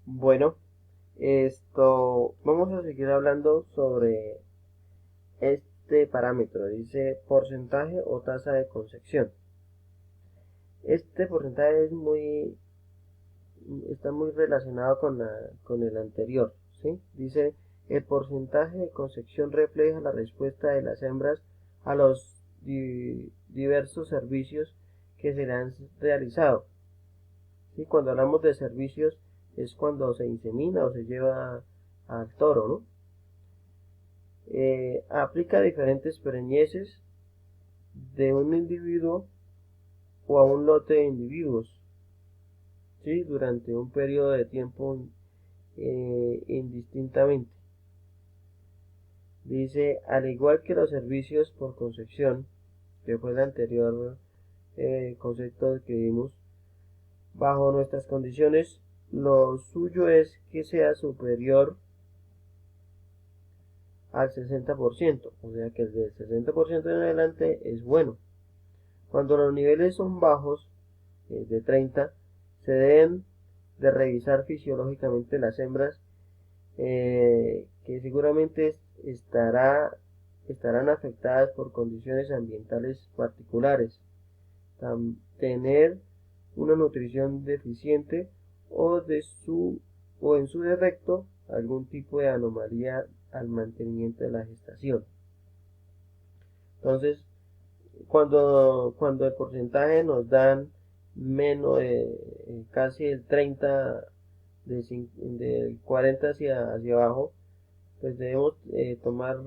Bueno, vamos a seguir hablando sobre este parámetro. Dice porcentaje o tasa de concepción. Este porcentaje está muy relacionado con el anterior, ¿sí? Dice, el porcentaje de concepción refleja la respuesta de las hembras a los diversos servicios que se le han realizado. ¿Sí? Cuando hablamos de servicios es cuando se insemina o se lleva al toro, ¿no? Aplica diferentes preñeces de un individuo o a un lote de individuos, ¿sí? Durante un periodo de tiempo indistintamente. Dice, al igual que los servicios por concepción, que fue el anterior concepto que vimos, bajo nuestras condiciones, lo suyo es que sea superior al 60%, o sea que el del 60% en adelante es bueno. Cuando los niveles son bajos, de 30, se deben de revisar fisiológicamente las hembras, que seguramente estarán afectadas por condiciones ambientales particulares, tener una nutrición deficiente o, o en su defecto algún tipo de anomalía al mantenimiento de la gestación. Entonces, cuando el porcentaje nos dan menos casi el 30 del 40 hacia abajo, pues debemos tomar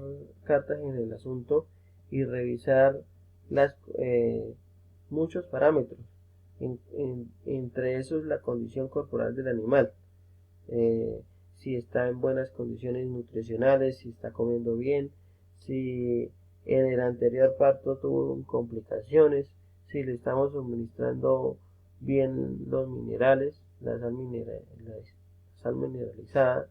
cartas en el asunto y revisar las muchos parámetros, entre esos la condición corporal del animal, eh, si está en buenas condiciones nutricionales, si está comiendo bien, si en el anterior parto tuvo complicaciones, si le estamos suministrando bien los minerales, la sal mineralizada,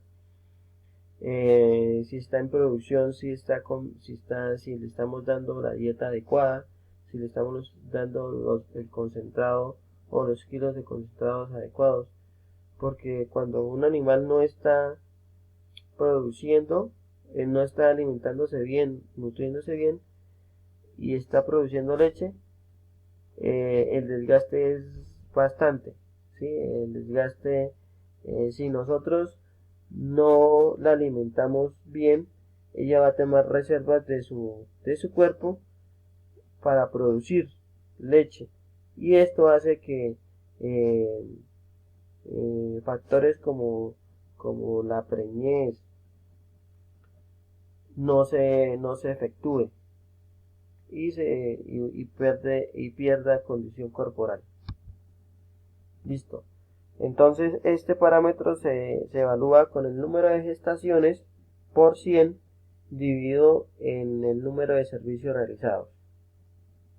si está en producción, si le estamos dando la dieta adecuada, si le estamos dando el concentrado o los kilos de concentrados adecuados, porque cuando un animal no está produciendo, no está alimentándose bien, nutriéndose bien y está produciendo leche, el desgaste es bastante, ¿sí? El desgaste, si nosotros no la alimentamos bien, ella va a tener reservas de su cuerpo para producir leche, y esto hace que eh, factores como la preñez no se efectúe y pierda condición corporal. Listo. Entonces este parámetro se evalúa con el número de gestaciones por 100 dividido en el número de servicios realizados.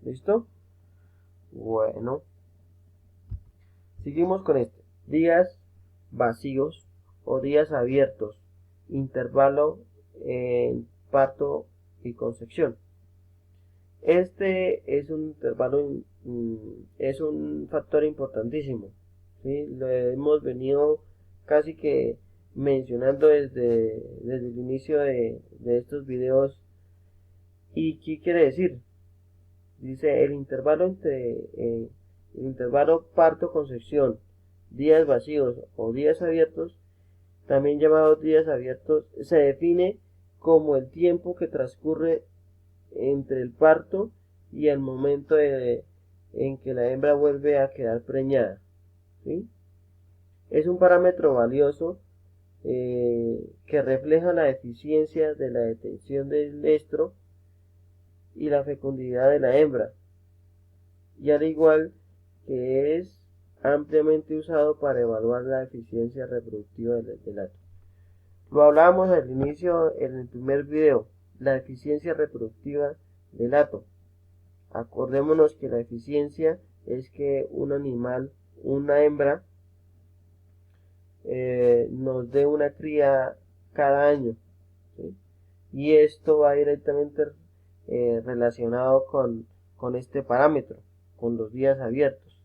¿Listo? Bueno, seguimos con este. Días vacíos o días abiertos. Intervalo en parto y concepción. Este es un intervalo, es un factor importantísimo, ¿sí? Lo hemos venido casi que mencionando desde el inicio de estos videos. ¿Y qué quiere decir? Dice el intervalo parto-concepción, días vacíos o días abiertos, también llamados días abiertos, se define como el tiempo que transcurre entre el parto y el momento en que la hembra vuelve a quedar preñada, ¿sí? Es un parámetro valioso, que refleja la eficiencia de la detención del estro y la fecundidad de la hembra, y al igual que es ampliamente usado para evaluar la eficiencia reproductiva del hato. Lo hablábamos al inicio en el primer video, la eficiencia reproductiva del hato. Acordémonos que la eficiencia es que un animal, una hembra, nos dé una cría cada año, ¿sí? Y esto va directamente relacionado con este parámetro, con los días abiertos.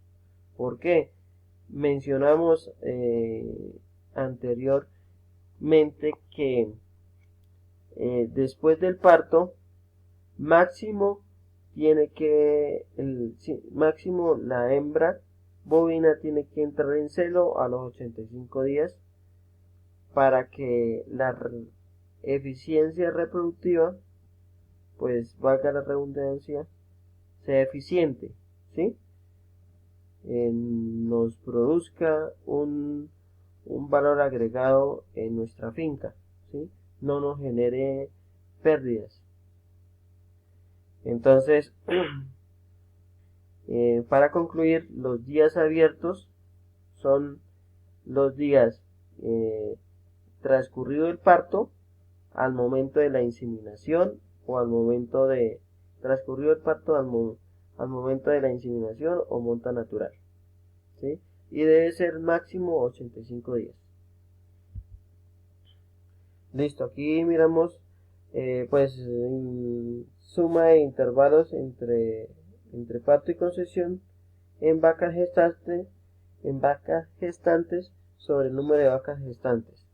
¿Por qué? Mencionamos anteriormente que después del parto, máximo máximo la hembra bovina tiene que entrar en celo a los 85 días para que la eficiencia reproductiva, pues valga la redundancia, sea eficiente, ¿sí? Nos produzca un valor agregado en nuestra finca, ¿sí? No nos genere pérdidas. Entonces, para concluir, los días abiertos son los días transcurrido el parto al momento de la inseminación o al momento de transcurrido el parto al momento de la inseminación o monta natural, ¿sí? Y debe ser máximo 85 días. Listo, aquí miramos pues suma de intervalos entre parto y concepción en vacas gestantes sobre el número de vacas gestantes.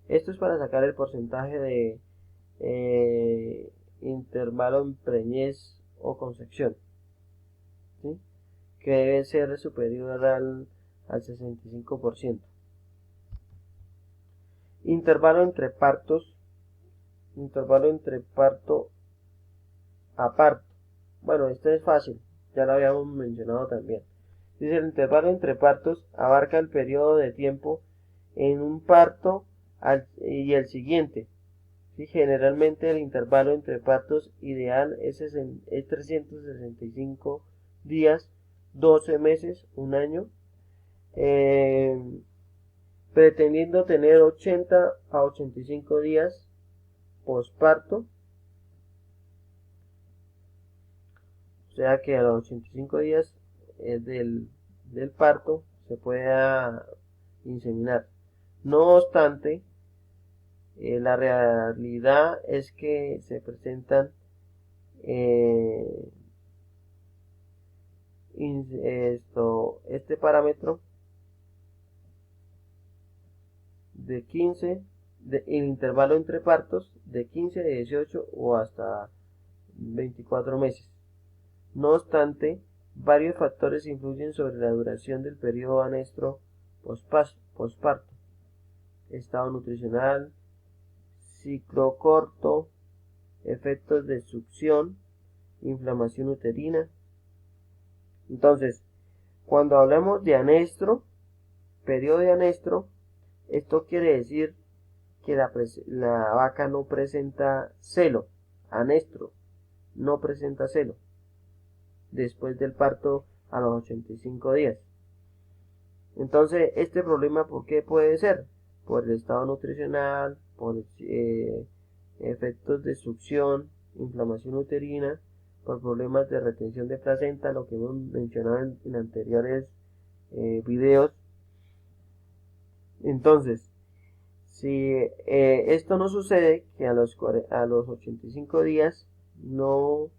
Esto es para sacar el porcentaje de intervalo en preñez o concepción, ¿sí? Que debe ser superior al 65%. Intervalo entre partos, intervalo entre parto a parto. Bueno, esto es fácil, ya lo habíamos mencionado también. Dice, el intervalo entre partos abarca el periodo de tiempo en un parto y el siguiente. ¿Sí? Generalmente el intervalo entre partos ideal es 365 días, 12 meses, un año, pretendiendo tener 80 a 85 días posparto. O sea que a los 85 días del parto se pueda inseminar. No obstante, la realidad es que se presentan este parámetro de 15, el intervalo entre partos de 15 a 18 o hasta 24 meses. No obstante, varios factores influyen sobre la duración del periodo anestro posparto. Estado nutricional, ciclo corto, efectos de succión, inflamación uterina. Entonces, cuando hablamos de anestro, periodo de anestro, esto quiere decir que la vaca no presenta celo, anestro, no presenta celo después del parto a los 85 días. Entonces, este problema, ¿por qué puede ser? Por el estado nutricional, por efectos de succión, inflamación uterina, por problemas de retención de placenta, lo que hemos mencionado en anteriores videos. Entonces, si esto no sucede, que a los 85 días no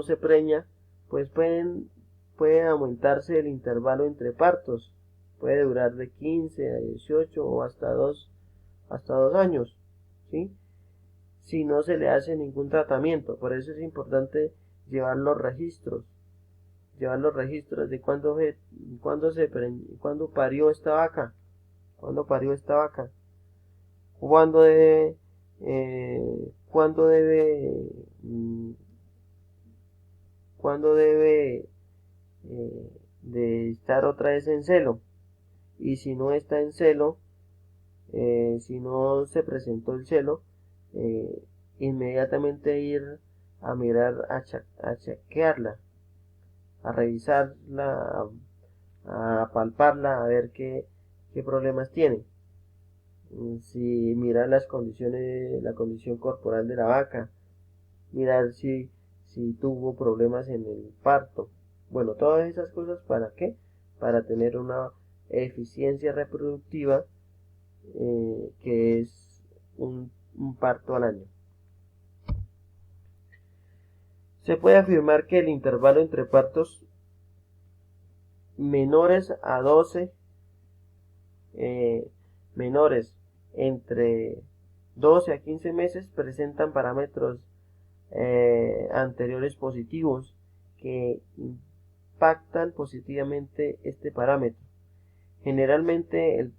se preña, pues puede aumentarse el intervalo entre partos. Puede durar de 15 a 18 o hasta 2 años, ¿sí? Si no se le hace ningún tratamiento. Por eso es importante llevar los registros de cuándo parió esta vaca, cuándo debe de estar otra vez en celo, y si no está en celo, si no se presentó el celo, inmediatamente ir a mirar, a chequearla, a revisarla, a palparla, a ver qué problemas tiene. Si mirar la condición corporal de la vaca, mirar si tuvo problemas en el parto. Bueno, todas esas cosas, ¿para qué? Para tener una eficiencia reproductiva que es un parto al año. Se puede afirmar que el intervalo entre partos menores a 12 menores entre 12 a 15 meses presentan parámetros anteriores positivos que impactan positivamente este parámetro. Generalmente el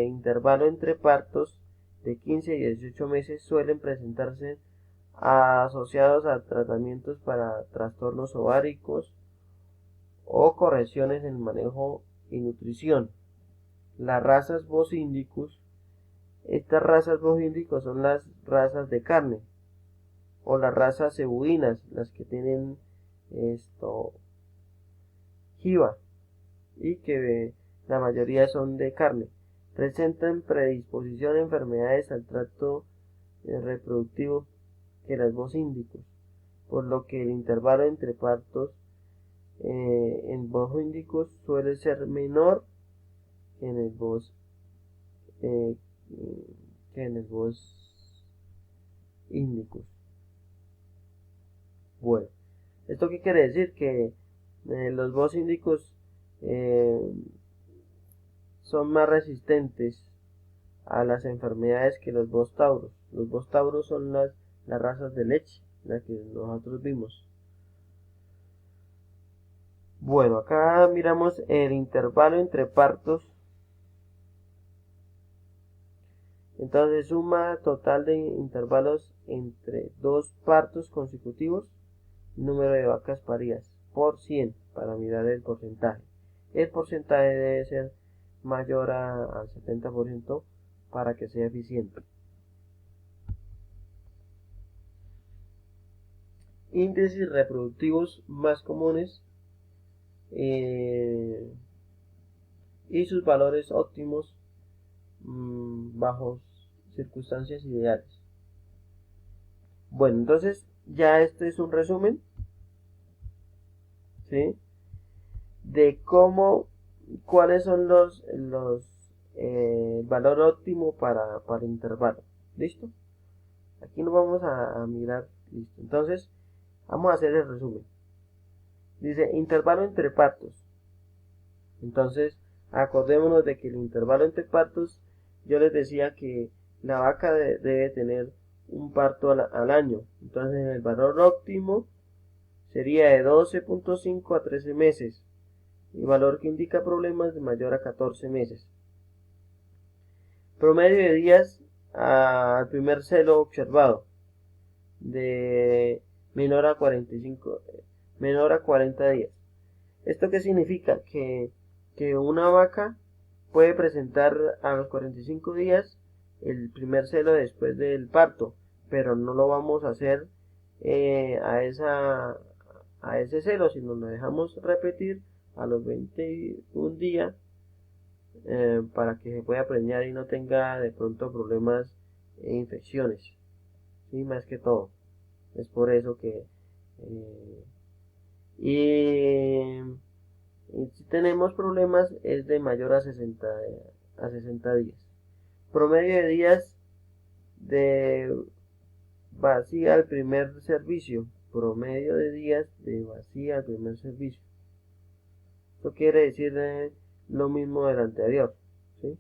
intervalo entre partos de 15 y 18 meses suelen presentarse asociados a tratamientos para trastornos ováricos o correcciones en el manejo y nutrición. Las razas Bos indicus, estas razas Bos indicus son las razas de carne, o las razas cebuinas, las que tienen jiba, y que la mayoría son de carne. Presentan predisposición a enfermedades al tracto reproductivo que las Bos indicus, por lo que el intervalo entre partos en Bos indicus suele ser menor que en el Bos indicus. Bueno, ¿esto qué quiere decir? Que los Bos indicus son más resistentes a las enfermedades que los Bos taurus. Los Bos taurus son las razas de leche, las que nosotros vimos. Bueno, acá miramos el intervalo entre partos. Entonces, suma total de intervalos entre dos partos consecutivos, número de vacas paridas por 100 para mirar el porcentaje. El porcentaje debe ser mayor al 70% para que sea eficiente. Índices reproductivos más comunes y sus valores óptimos bajo circunstancias ideales. Bueno, entonces ya este es un resumen, ¿sí?, de cuáles son el valor óptimo para intervalo. ¿Listo? Aquí nos vamos a mirar. Listo. Entonces, vamos a hacer el resumen. Dice intervalo entre partos. Entonces, acordémonos de que el intervalo entre partos, yo les decía que la vaca debe tener un parto al año. Entonces, el valor óptimo sería de 12.5 a 13 meses. Y valor que indica problemas de mayor a 14 meses. Promedio de días al primer celo observado, de menor a 40 días. ¿Esto qué significa? Que una vaca puede presentar a los 45 días el primer celo después del parto, pero no lo vamos a hacer a ese celo, sino lo dejamos repetir a los 21 días para que se pueda preñar y no tenga de pronto problemas e infecciones, ¿sí? Más que todo. Es por eso que y si tenemos problemas es de mayor a 60 días. Promedio de días de vacía al primer servicio. Promedio de días de vacía al primer servicio. Esto quiere decir lo mismo del anterior, ¿sí?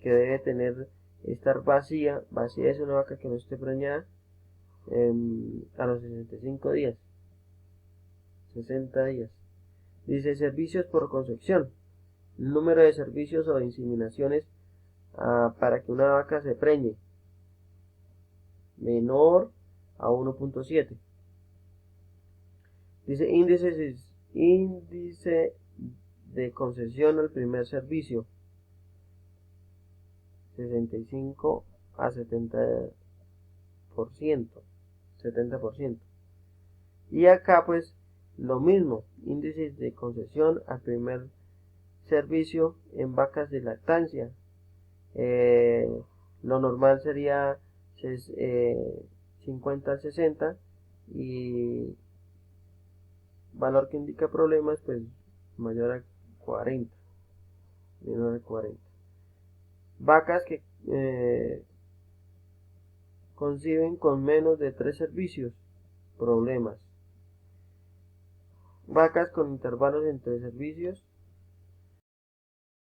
Que debe estar vacía. Vacía es una vaca que no esté preñada a los 65 días. 60 días. Dice servicios por concepción. El número de servicios o de inseminaciones para que una vaca se preñe. Menor a 1.7. Dice índice de concesión al primer servicio. 65 a 70%. 70%. Y acá pues lo mismo, índices de concesión al primer servicio en vacas de lactancia. Lo normal sería 50 al 60 y valor que indica problemas pues mayor a 40, menor a 40. Vacas que conciben con menos de 3 servicios, problemas. Vacas con intervalos entre servicios